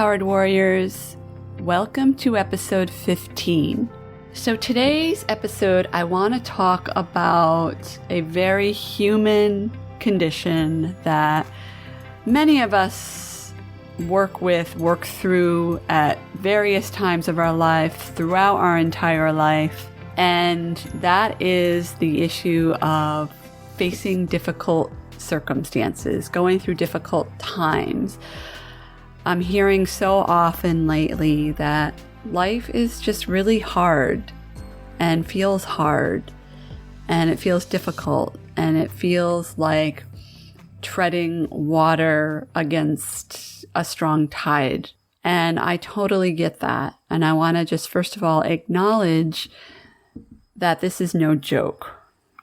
Empowered Warriors, welcome to episode 15. So today's episode, I want to talk about a very human condition that many of us work through at various times of our life, throughout our entire life, and that is the issue of facing difficult circumstances, going through difficult times. I'm hearing so often lately that life is just really hard and feels hard and it feels difficult and it feels like treading water against a strong tide. And I totally get that. And I want to just first of all acknowledge that this is no joke.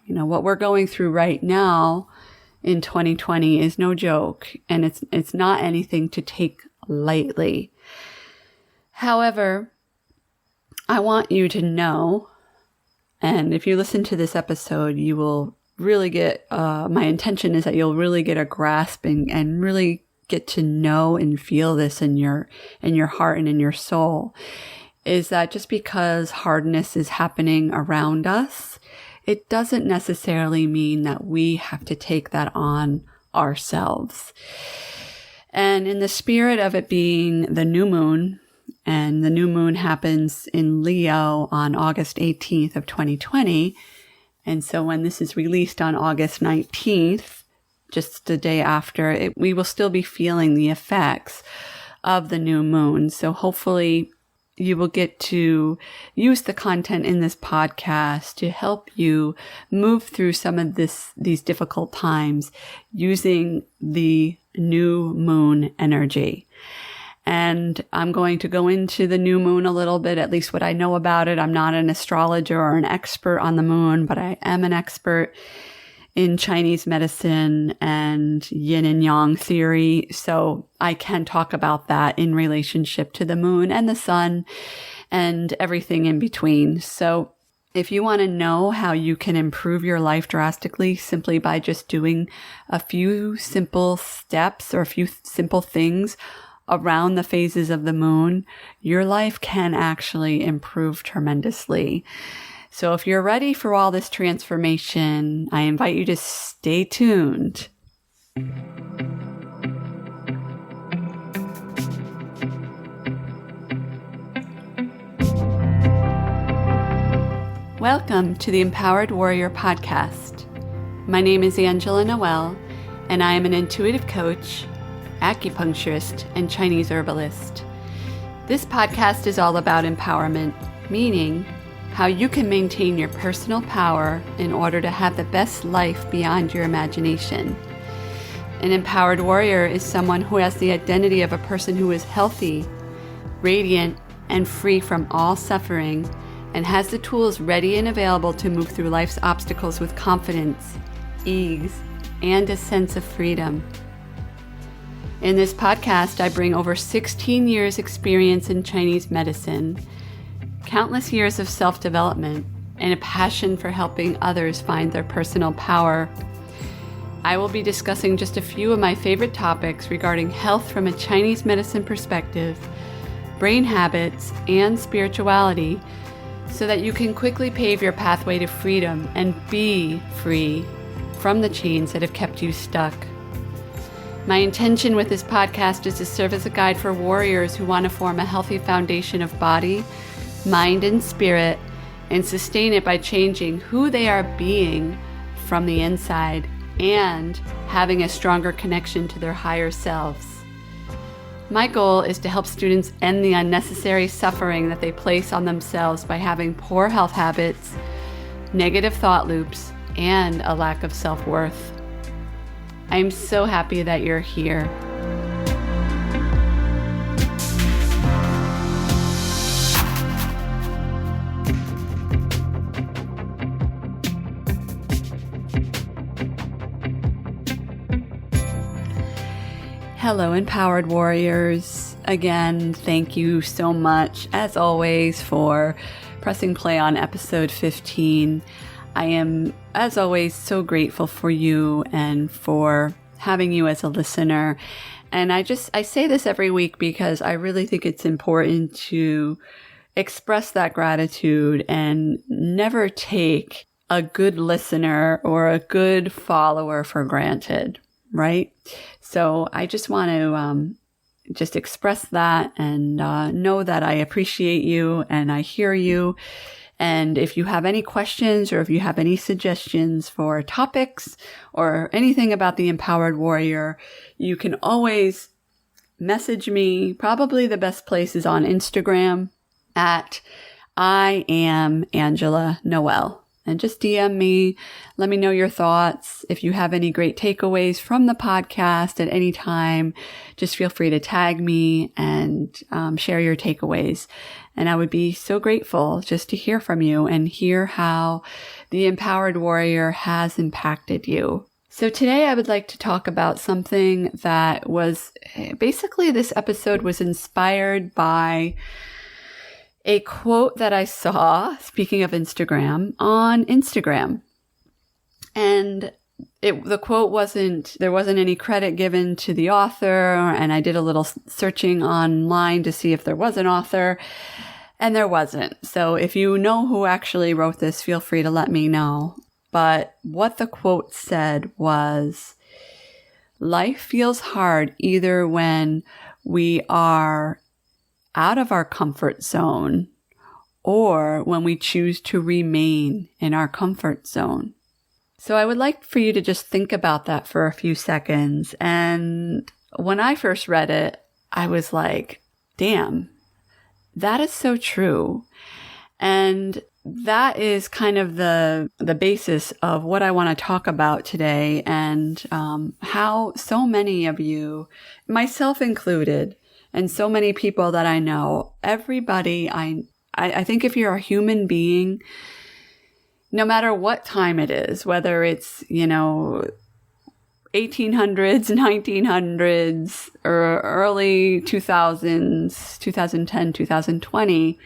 You know, what we're going through right now in 2020 is no joke, and it's not anything to take lightly. However, I want you to know, and if you listen to this episode, you will really get, my intention is that you'll really get a grasp and really get to know and feel this in your heart and in your soul, is that just because hardness is happening around us, it doesn't necessarily mean that we have to take that on ourselves. And in the spirit of it being the new moon, and the new moon happens in Leo on August 18th of 2020. And so when this is released on August 19th, just the day after, we will still be feeling the effects of the new moon. So hopefully you will get to use the content in this podcast to help you move through some of these difficult times using the new moon energy. And I'm going to go into the new moon a little bit, at least what I know about it. I'm not an astrologer or an expert on the moon, but I am an expert in Chinese medicine and yin and yang theory. So I can talk about that in relationship to the moon and the sun and everything in between. So if you want to know how you can improve your life drastically simply by just doing a few simple steps or a few simple things around the phases of the moon, your life can actually improve tremendously. So if you're ready for all this transformation, I invite you to stay tuned. Welcome to the Empowered Warrior podcast. My name is Angela Noel, and I am an intuitive coach, acupuncturist, and Chinese herbalist. This podcast is all about empowerment, meaning how you can maintain your personal power in order to have the best life beyond your imagination. An empowered warrior is someone who has the identity of a person who is healthy, radiant, and free from all suffering, and has the tools ready and available to move through life's obstacles with confidence, ease, and a sense of freedom. In this podcast, I bring over 16 years experience in Chinese medicine, countless years of self-development, and a passion for helping others find their personal power. I will be discussing just a few of my favorite topics regarding health from a Chinese medicine perspective, brain habits, and spirituality, so that you can quickly pave your pathway to freedom and be free from the chains that have kept you stuck. My intention with this podcast is to serve as a guide for warriors who want to form a healthy foundation of body, mind, and spirit, and sustain it by changing who they are being from the inside and having a stronger connection to their higher selves. My goal is to help students end the unnecessary suffering that they place on themselves by having poor health habits, negative thought loops, and a lack of self-worth. I am so happy that you're here. Hello, Empowered Warriors. Again, thank you so much, as always, for pressing play on episode 15. I am, as always, so grateful for you and for having you as a listener. And I say this every week because I really think it's important to express that gratitude and never take a good listener or a good follower for granted, right? So I just want to just express that and know that I appreciate you and I hear you. And if you have any questions or if you have any suggestions for topics or anything about the Empowered Warrior, you can always message me. Probably the best place is on Instagram at I am Angela Noel. And just DM me. Let me know your thoughts. If you have any great takeaways from the podcast at any time, just feel free to tag me and share your takeaways. And I would be so grateful just to hear from you and hear how the Empowered Warrior has impacted you. So today I would like to talk about something that was basically this episode was inspired by a quote that I saw, speaking of Instagram, on Instagram. And the quote there wasn't any credit given to the author, and I did a little searching online to see if there was an author, and there wasn't. So if you know who actually wrote this, feel free to let me know. But what the quote said was, life feels hard either when we are out of our comfort zone or when we choose to remain in our comfort zone. So I would like for you to just think about that for a few seconds. And when I first read it, I was like, damn, that is so true. And that is kind of the basis of what I want to talk about today, and how so many of you, myself included, and so many people that I know, everybody, I think if you're a human being, no matter what time it is, whether it's, 1800s, 1900s, or early 2000s, 2010, 2020,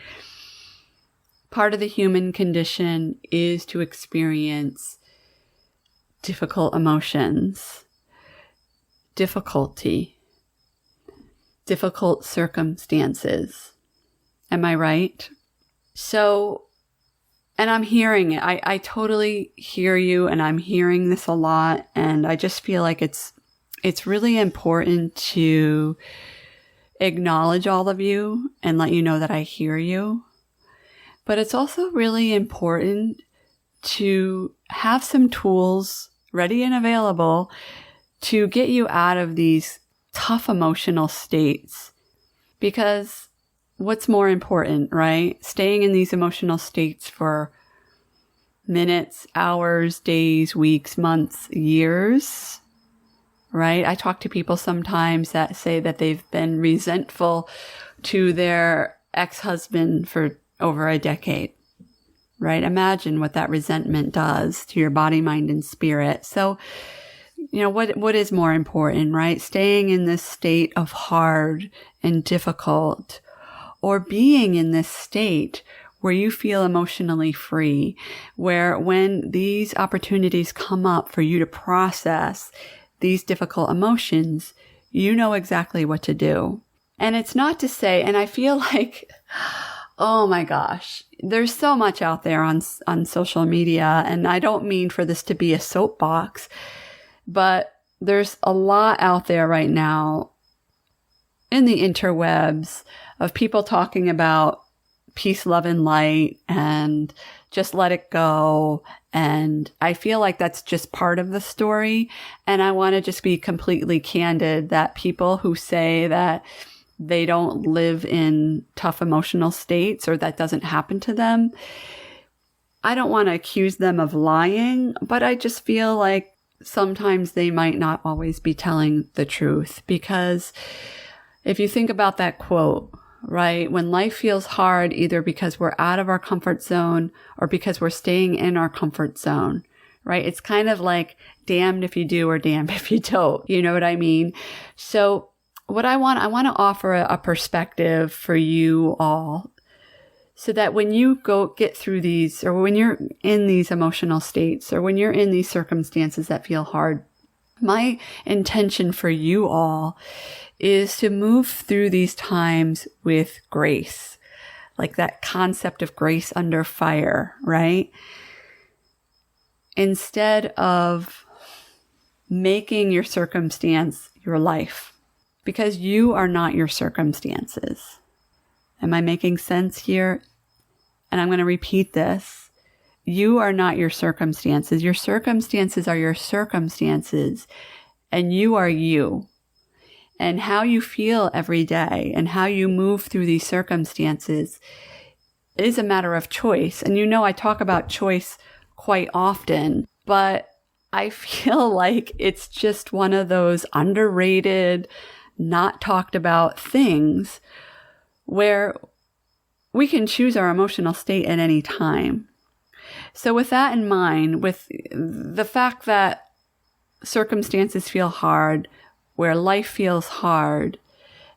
part of the human condition is to experience difficult emotions, difficulty, difficult circumstances. Am I right? So, and I'm hearing it. I totally hear you, and I'm hearing this a lot. And I just feel like it's really important to acknowledge all of you and let you know that I hear you. But it's also really important to have some tools ready and available to get you out of these tough emotional states. Because what's more important, right? Staying in these emotional states for minutes, hours, days, weeks, months, years, right? I talk to people sometimes that say that they've been resentful to their ex-husband for over a decade, right? Imagine what that resentment does to your body, mind, and spirit. So, what is more important, right? Staying in this state of hard and difficult, or being in this state where you feel emotionally free, where when these opportunities come up for you to process these difficult emotions, you know exactly what to do. And it's not to say, and I feel like, oh my gosh, there's so much out there on social media, and I don't mean for this to be a soapbox, but there's a lot out there right now in the interwebs of people talking about peace, love, and light, and just let it go. And I feel like that's just part of the story. And I want to just be completely candid that people who say that they don't live in tough emotional states or that doesn't happen to them, I don't want to accuse them of lying, but I just feel like sometimes they might not always be telling the truth. Because if you think about that quote, right? When life feels hard, either because we're out of our comfort zone or because we're staying in our comfort zone, right? It's kind of like damned if you do or damned if you don't. You know what I mean? So what I want to offer a perspective for you all so that when you get through these, or when you're in these emotional states, or when you're in these circumstances that feel hard, My intention for you all is to move through these times with grace, like that concept of grace under fire, right? Instead of making your circumstance your life, because you are not your circumstances. Am I making sense here? And I'm going to repeat this. You are not your circumstances. Your circumstances are your circumstances, and you are you. And how you feel every day and how you move through these circumstances is a matter of choice. And you know, I talk about choice quite often, but I feel like it's just one of those underrated, not talked about things where we can choose our emotional state at any time. So with that in mind, with the fact that circumstances feel hard, where life feels hard,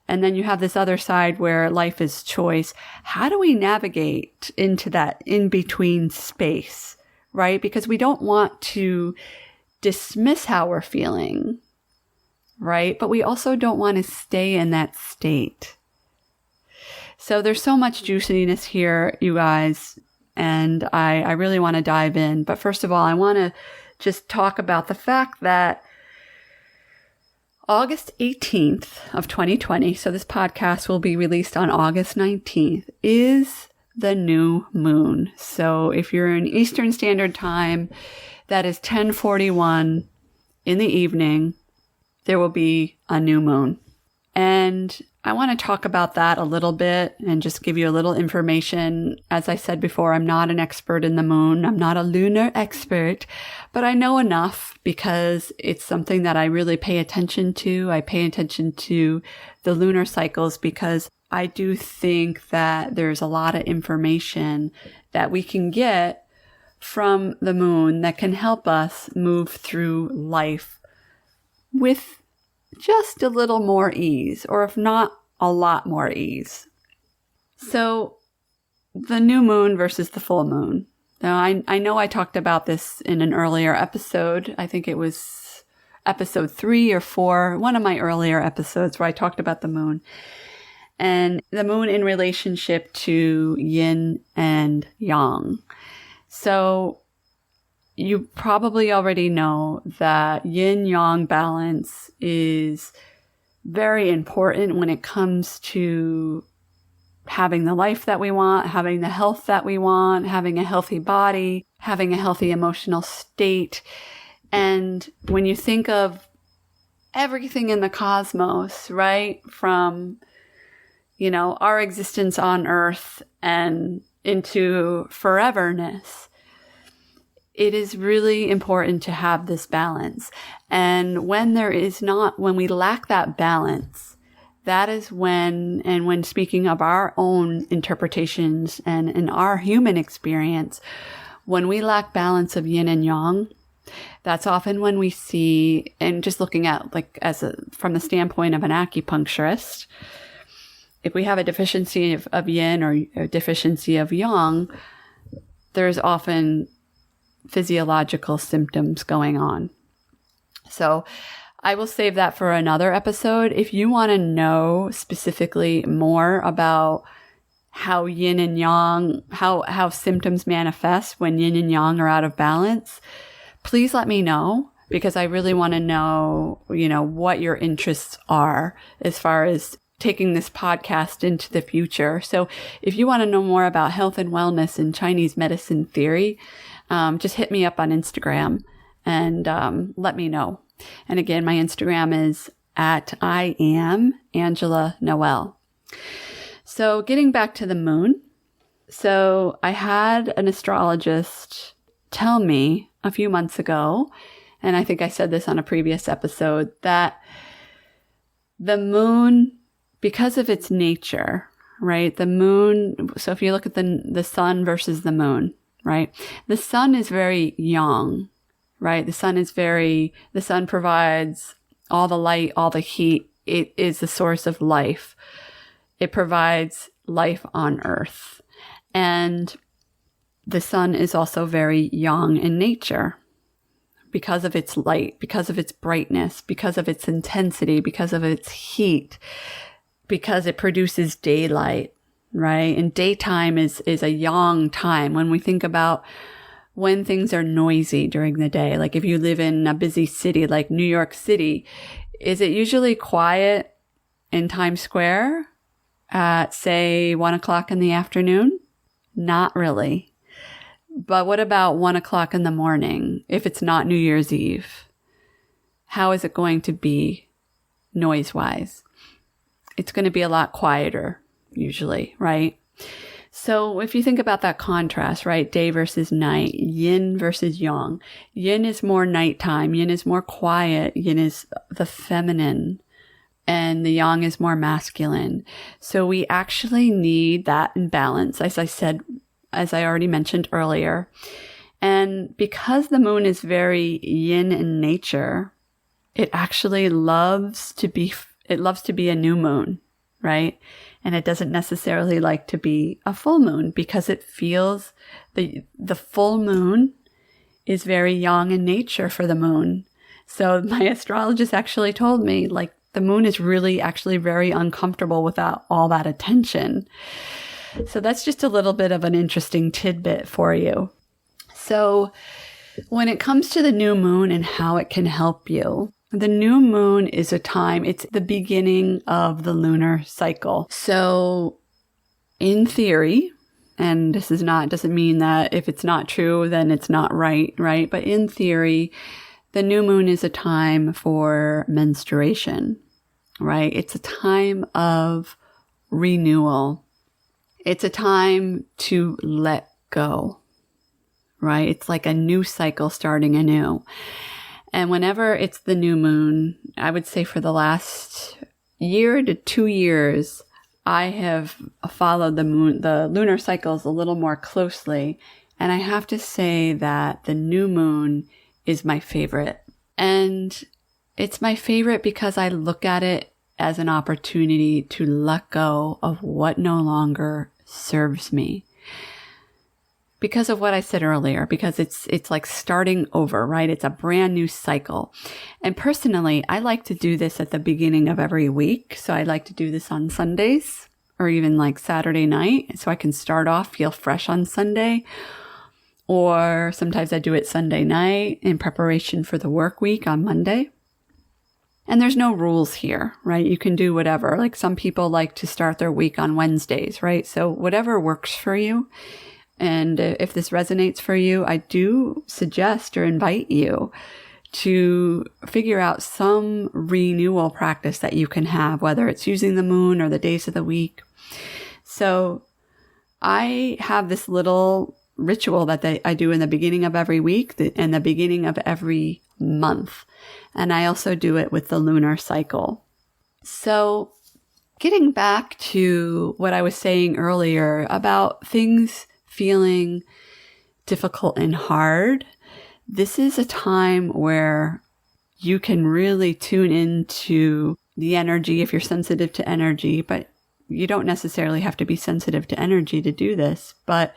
and then you have this other side where life is choice, how do we navigate into that in-between space, right? Because we don't want to dismiss how we're feeling, right? But we also don't want to stay in that state. So there's so much juiciness here, you guys, and I really want to dive in. But first of all, I want to just talk about the fact that August 18th of 2020, so this podcast will be released on August 19th, is the new moon. So if you're in Eastern Standard Time, that is 10:41 in the evening, there will be a new moon. And I want to talk about that a little bit and just give you a little information. As I said before, I'm not an expert in the moon. I'm not a lunar expert, but I know enough because it's something that I really pay attention to. I pay attention to the lunar cycles because I do think that there's a lot of information that we can get from the moon that can help us move through life with just a little more ease, or if not, a lot more ease. So the new moon versus the full moon. Now, I know I talked about this in an earlier episode. I think it was episode 3 or 4, one of my earlier episodes where I talked about the moon. And the moon in relationship to yin and yang. So you probably already know that yin yang balance is very important when it comes to having the life that we want, having the health that we want, having a healthy body, having a healthy emotional state. And when you think of everything in the cosmos, right, from, you know, our existence on Earth and into foreverness, it is really important to have this balance. And when we lack that balance, that is when speaking of our own interpretations and in our human experience, when we lack balance of yin and yang, that's often when we see, and just looking at from the standpoint of an acupuncturist, if we have a deficiency of yin or a deficiency of yang, there's often physiological symptoms going on. So I will save that for another episode. If you want to know specifically more about how yin and yang, how symptoms manifest when yin and yang are out of balance, please let me know, because I really want to know, what your interests are as far as taking this podcast into the future. So if you want to know more about health and wellness and Chinese medicine theory, just hit me up on Instagram and let me know. And again, my Instagram is at I am Angela Noel. So getting back to the moon. So I had an astrologist tell me a few months ago, and I think I said this on a previous episode, that the moon, because of its nature, right? The moon, so if you look at the sun versus the moon, right? The sun is very yang, right? The sun provides all the light, all the heat. It is the source of life. It provides life on Earth. And the sun is also very yang in nature, because of its light, because of its brightness, because of its intensity, because of its heat, because it produces daylight, right? And daytime is a yang time. When we think about when things are noisy during the day, like if you live in a busy city like New York City, is it usually quiet in Times Square at, say, 1 o'clock in the afternoon? Not really. But what about 1 o'clock in the morning if it's not New Year's Eve? How is it going to be noise-wise? It's going to be a lot quieter usually, right? So if you think about that contrast, right? Day versus night, yin versus yang. Yin is more nighttime. Yin is more quiet. Yin is the feminine. And the yang is more masculine. So we actually need that in balance, as I already mentioned earlier. And because the moon is very yin in nature, it actually loves to be a new moon, right? And it doesn't necessarily like to be a full moon because it feels the full moon is very yang in nature for the moon. So my astrologist actually told me, like, the moon is really actually very uncomfortable without all that attention. So that's just a little bit of an interesting tidbit for you. So when it comes to the new moon and how it can help you, the new moon is a time, it's the beginning of the lunar cycle. So in theory, and this doesn't mean that if it's not true, then it's not right? But in theory, the new moon is a time for menstruation, right? It's a time of renewal. It's a time to let go, right? It's like a new cycle starting anew. And whenever it's the new moon, I would say for the last year to 2 years, I have followed the lunar cycles a little more closely. And I have to say that the new moon is my favorite. And it's my favorite because I look at it as an opportunity to let go of what no longer serves me. Because of what I said earlier, because it's like starting over, right? It's a brand new cycle. And personally, I like to do this at the beginning of every week. So I like to do this on Sundays or even like Saturday night. So I can start off, feel fresh on Sunday. Or sometimes I do it Sunday night in preparation for the work week on Monday. And there's no rules here, right? You can do whatever. Like some people like to start their week on Wednesdays, right? So whatever works for you. And if this resonates for you, I do suggest or invite you to figure out some renewal practice that you can have, whether it's using the moon or the days of the week. So I have this little ritual that I do in the beginning of every week and the beginning of every month. And I also do it with the lunar cycle. So getting back to what I was saying earlier about things feeling difficult and hard, this is a time where you can really tune into the energy if you're sensitive to energy, but you don't necessarily have to be sensitive to energy to do this. But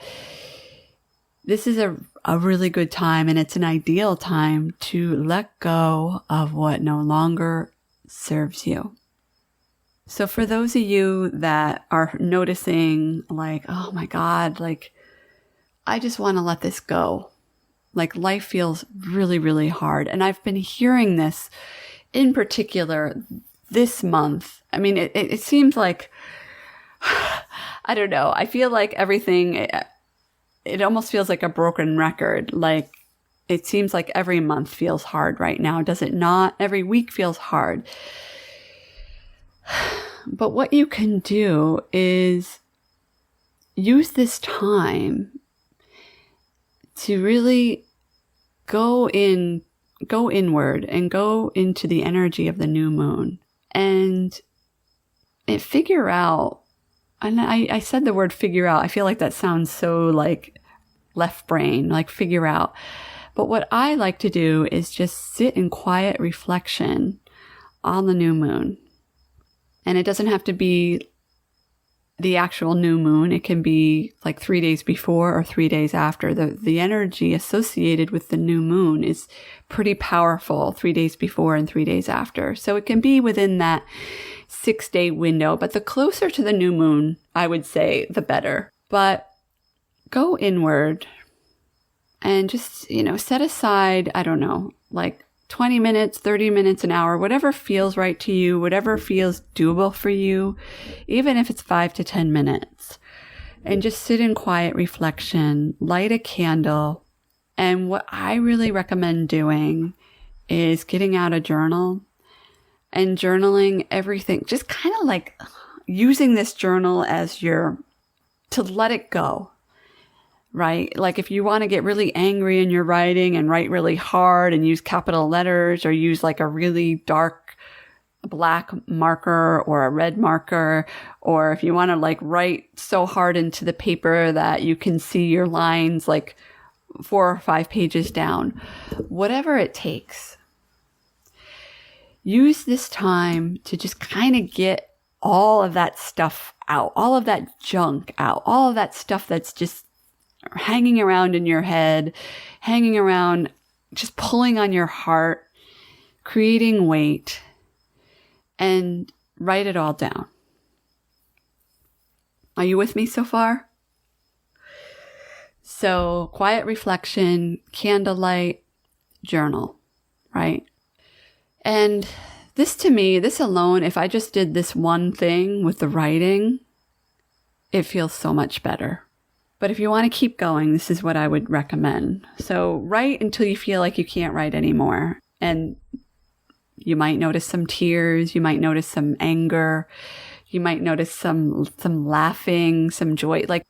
this is a really good time, and it's an ideal time to let go of what no longer serves you. So for those of you that are noticing like, oh my God, like, I just want to let this go. Like life feels really, really hard. And I've been hearing this in particular this month. I mean, it seems like, I don't know. I feel like everything, it almost feels like a broken record. Like it seems like every month feels hard right now. Does it not? Every week feels hard. But what you can do is use this time to really go inward and go into the energy of the new moon and figure out. And I said the word figure out. I feel like that sounds so like left brain, like figure out. But what I like to do is just sit in quiet reflection on the new moon. And it doesn't have to be the actual new moon. It can be like 3 days before or 3 days after. The energy associated with the new moon is pretty powerful, 3 days before and 3 days after. So it can be within that 6-day window, but the closer to the new moon, I would say, the better. But go inward and just, set aside, I don't know, like 20 minutes, 30 minutes, an hour, whatever feels right to you, whatever feels doable for you, even if it's 5 to 10 minutes. And just sit in quiet reflection, light a candle. And what I really recommend doing is getting out a journal and journaling everything. Just kind of like using this journal as to let it go. Right? Like if you want to get really angry in your writing and write really hard and use capital letters, or use like a really dark black marker or a red marker, or if you want to like write so hard into the paper that you can see your lines like 4 or 5 pages down, whatever it takes, use this time to just kind of get all of that stuff out, all of that junk out, all of that stuff that's just hanging around in your head, hanging around, just pulling on your heart, creating weight, and write it all down. Are you with me so far? So, quiet reflection, candlelight, journal, right? And this to me, this alone, if I just did this one thing with the writing, it feels so much better. But if you want to keep going, this is what I would recommend. So write until you feel like you can't write anymore. And you might notice some tears. You might notice some anger. You might notice some laughing, some joy. Like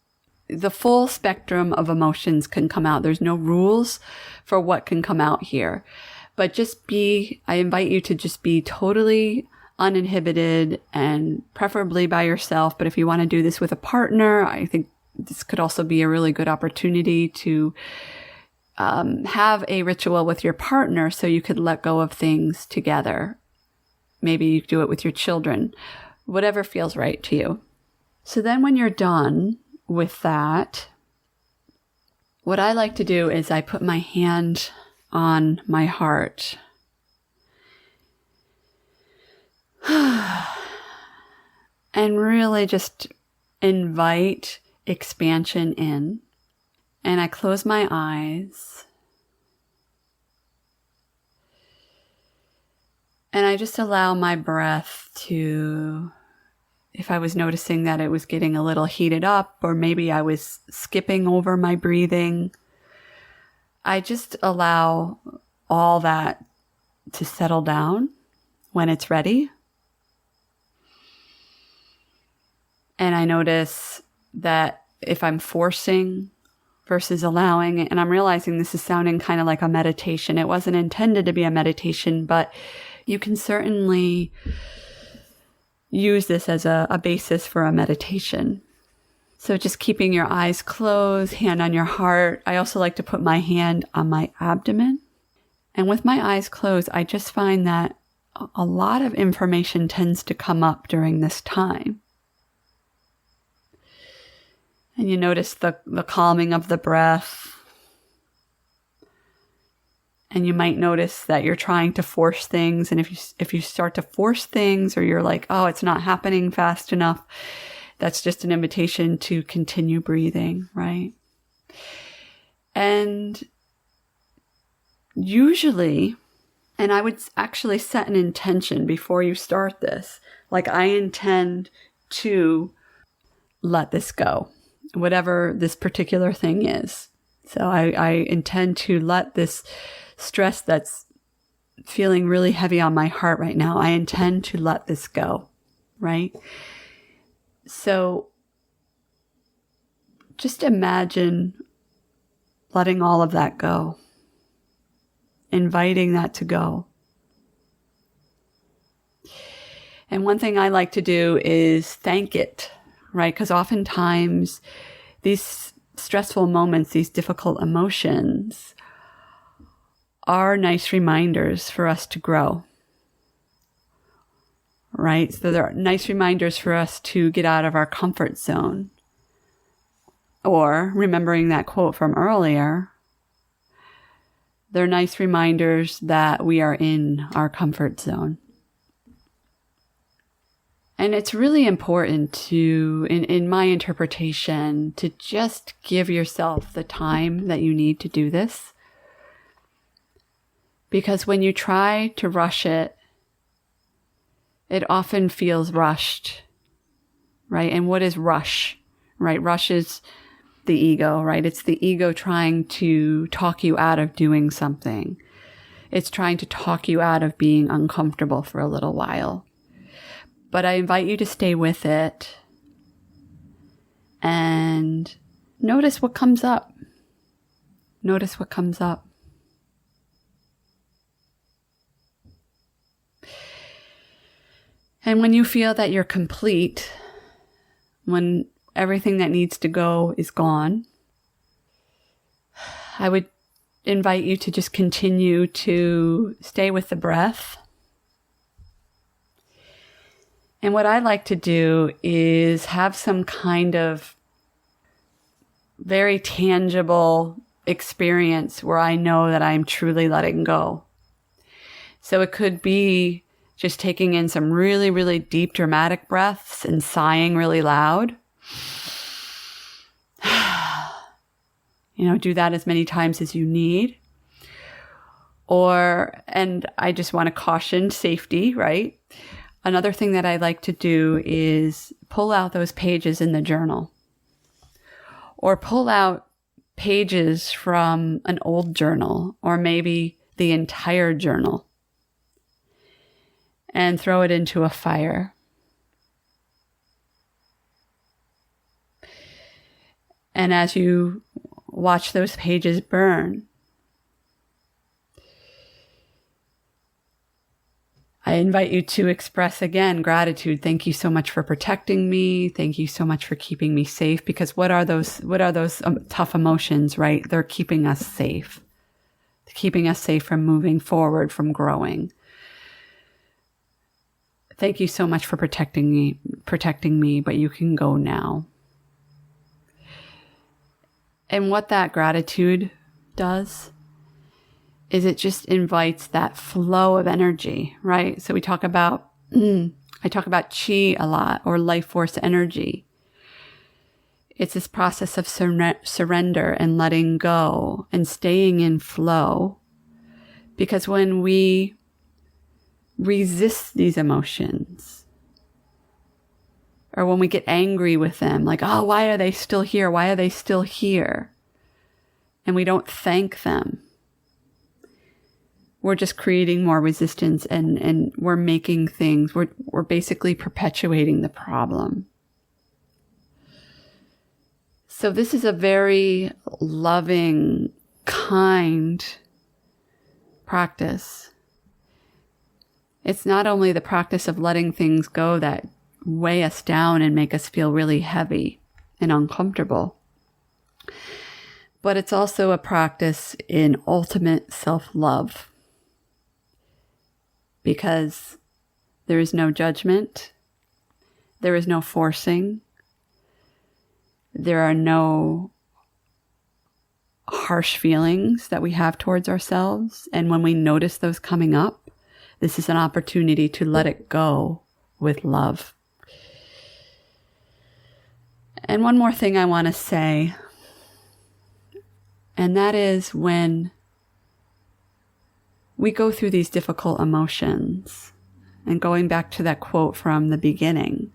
the full spectrum of emotions can come out. There's no rules for what can come out here. But I invite you to just be totally uninhibited and preferably by yourself. But if you want to do this with a partner, I think this could also be a really good opportunity to have a ritual with your partner so you could let go of things together. Maybe you do it with your children, whatever feels right to you. So then when you're done with that, what I like to do is I put my hand on my heart. And really just invite expansion in. And I close my eyes. And I just allow my breath to, if I was noticing that it was getting a little heated up, or maybe I was skipping over my breathing, I just allow all that to settle down when it's ready. And I notice that if I'm forcing versus allowing, and I'm realizing this is sounding kind of like a meditation. It wasn't intended to be a meditation, but you can certainly use this as a basis for a meditation. So just keeping your eyes closed, hand on your heart. I also like to put my hand on my abdomen. And with my eyes closed, I just find that a lot of information tends to come up during this time. And you notice the calming of the breath. And you might notice that you're trying to force things. And if you start to force things, or you're like, oh, it's not happening fast enough, that's just an invitation to continue breathing, right? And usually, and I would actually set an intention before you start this. Like, I intend to let this go, whatever this particular thing is. So I intend to let this stress that's feeling really heavy on my heart right now, I intend to let this go, right? So just imagine letting all of that go, inviting that to go. And one thing I like to do is thank it, right? Because oftentimes these stressful moments, these difficult emotions are nice reminders for us to grow, right? So there are nice reminders for us to get out of our comfort zone. Or, remembering that quote from earlier, they're nice reminders that we are in our comfort zone. And it's really important to, in my interpretation, to just give yourself the time that you need to do this. Because when you try to rush it, it often feels rushed, right? And what is rush, right? Rush is the ego, right? It's the ego trying to talk you out of doing something. It's trying to talk you out of being uncomfortable for a little while. But I invite you to stay with it and notice what comes up. Notice what comes up. And when you feel that you're complete, when everything that needs to go is gone, I would invite you to just continue to stay with the breath. And what I like to do is have some kind of very tangible experience where I know that I'm truly letting go. So it could be just taking in some really, really deep, dramatic breaths and sighing really loud. Do that as many times as you need. And I just want to caution safety, right? Another thing that I like to do is pull out those pages in the journal, or pull out pages from an old journal, or maybe the entire journal, and throw it into a fire. And as you watch those pages burn, I invite you to express again gratitude. Thank you so much for protecting me. Thank you so much for keeping me safe. Because what are those tough emotions, right? They're keeping us safe. They're keeping us safe from moving forward, from growing. Thank you so much for protecting me, but you can go now. And what that gratitude does is it just invites that flow of energy, right? So I talk about chi a lot, or life force energy. It's this process of surrender and letting go and staying in flow. Because when we resist these emotions, or when we get angry with them, like, oh, why are they still here? Why are they still here? And we don't thank them. We're just creating more resistance, and we're making things, we're basically perpetuating the problem. So this is a very loving, kind practice. It's not only the practice of letting things go that weigh us down and make us feel really heavy and uncomfortable, but it's also a practice in ultimate self-love. Because there is no judgment, there is no forcing, there are no harsh feelings that we have towards ourselves. And when we notice those coming up, this is an opportunity to let it go with love. And one more thing I want to say, and that is when we go through these difficult emotions, and going back to that quote from the beginning,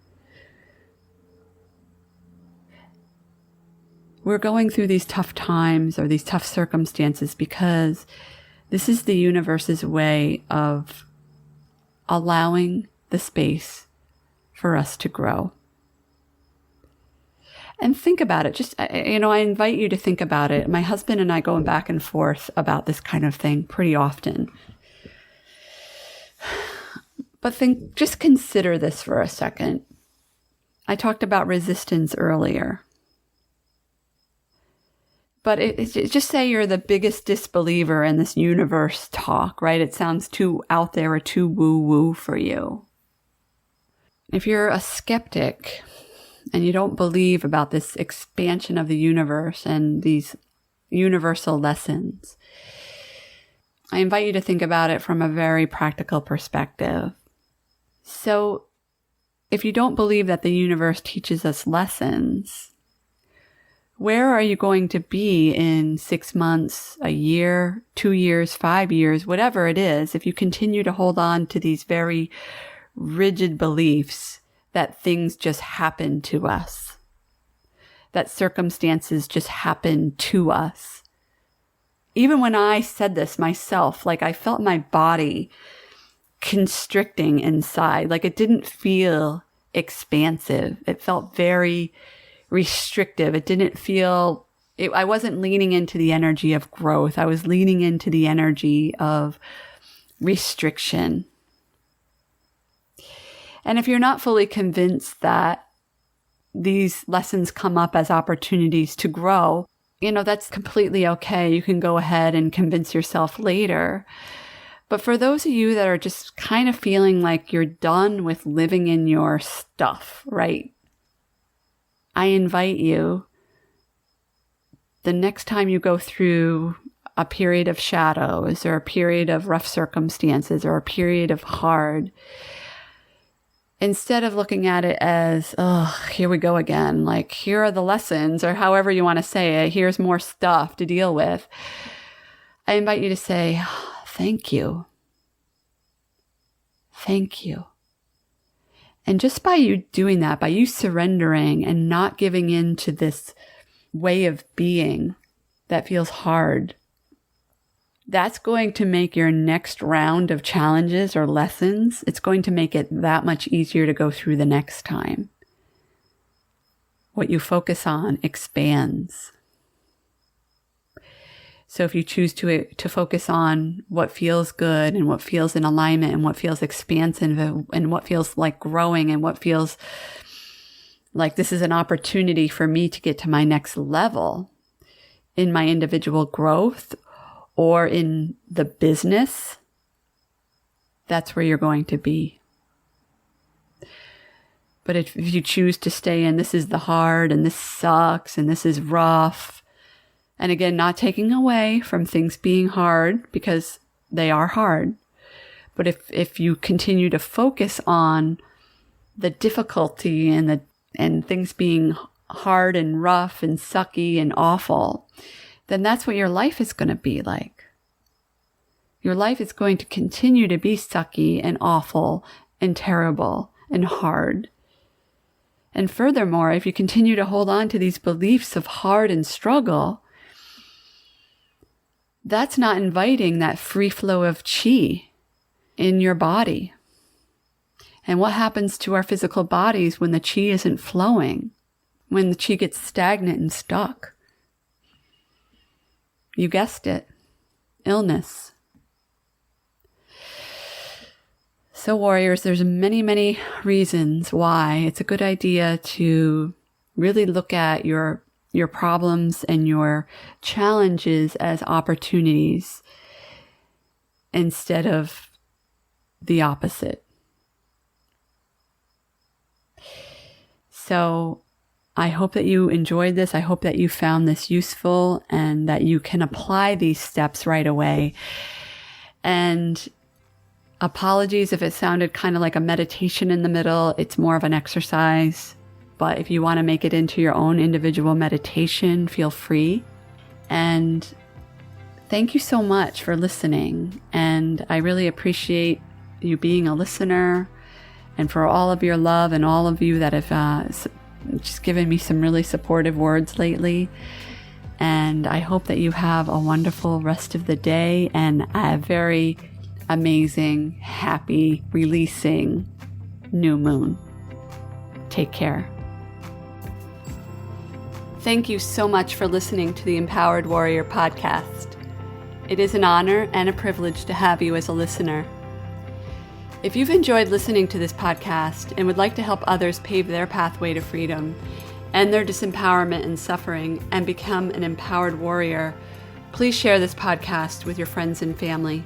we're going through these tough times or these tough circumstances because this is the universe's way of allowing the space for us to grow. And think about it. Just, I invite you to think about it. My husband and I go back and forth about this kind of thing pretty often. But just consider this for a second. I talked about resistance earlier. But just say you're the biggest disbeliever in this universe talk, right? It sounds too out there or too woo-woo for you. If you're a skeptic and you don't believe about this expansion of the universe and these universal lessons, I invite you to think about it from a very practical perspective. So, if you don't believe that the universe teaches us lessons, where are you going to be in 6 months, a year, 2 years, 5 years, whatever it is, if you continue to hold on to these very rigid beliefs that things just happen to us, that circumstances just happen to us? Even when I said this myself, like I felt my body constricting inside, like it didn't feel expansive. It felt very restrictive. It didn't feel, I wasn't leaning into the energy of growth. I was leaning into the energy of restriction. And if you're not fully convinced that these lessons come up as opportunities to grow, that's completely okay. You can go ahead and convince yourself later. But for those of you that are just kind of feeling like you're done with living in your stuff, right? I invite you, the next time you go through a period of shadows or a period of rough circumstances or a period of hard, instead of looking at it as, oh, here we go again, like here are the lessons, or however you want to say it, here's more stuff to deal with, I invite you to say, thank you. Thank you. And just by you doing that, by you surrendering and not giving in to this way of being that feels hard, that's going to make your next round of challenges or lessons, it's going to make it that much easier to go through the next time. What you focus on expands. So if you choose to focus on what feels good and what feels in alignment and what feels expansive and what feels like growing and what feels like this is an opportunity for me to get to my next level in my individual growth or in the business, that's where you're going to be. But if you choose to stay in, this is the hard and this sucks and this is rough, and again, not taking away from things being hard because they are hard. But if you continue to focus on the difficulty and things being hard and rough and sucky and awful, then that's what your life is going to be like. Your life is going to continue to be sucky and awful and terrible and hard. And furthermore, if you continue to hold on to these beliefs of hard and struggle, that's not inviting that free flow of chi in your body. And what happens to our physical bodies when the chi isn't flowing, when the chi gets stagnant and stuck? You guessed it, illness. So warriors, there's many, many reasons why it's a good idea to really look at your problems and your challenges as opportunities instead of the opposite. So I hope that you enjoyed this. I hope that you found this useful and that you can apply these steps right away. And apologies if it sounded kind of like a meditation in the middle. It's more of an exercise. But if you want to make it into your own individual meditation, feel free. And thank you so much for listening. And I really appreciate you being a listener and for all of your love and all of you that have just given me some really supportive words lately. And I hope that you have a wonderful rest of the day and a very amazing, happy, releasing new moon. Take care. Thank you so much for listening to the Empowered Warrior podcast. It is an honor and a privilege to have you as a listener. If you've enjoyed listening to this podcast and would like to help others pave their pathway to freedom, end their disempowerment and suffering, and become an empowered warrior, please share this podcast with your friends and family.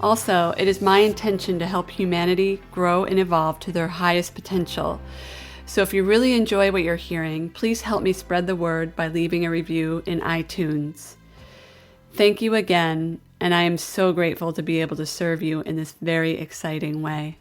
Also, it is my intention to help humanity grow and evolve to their highest potential. So if you really enjoy what you're hearing, please help me spread the word by leaving a review in iTunes. Thank you again, and I am so grateful to be able to serve you in this very exciting way.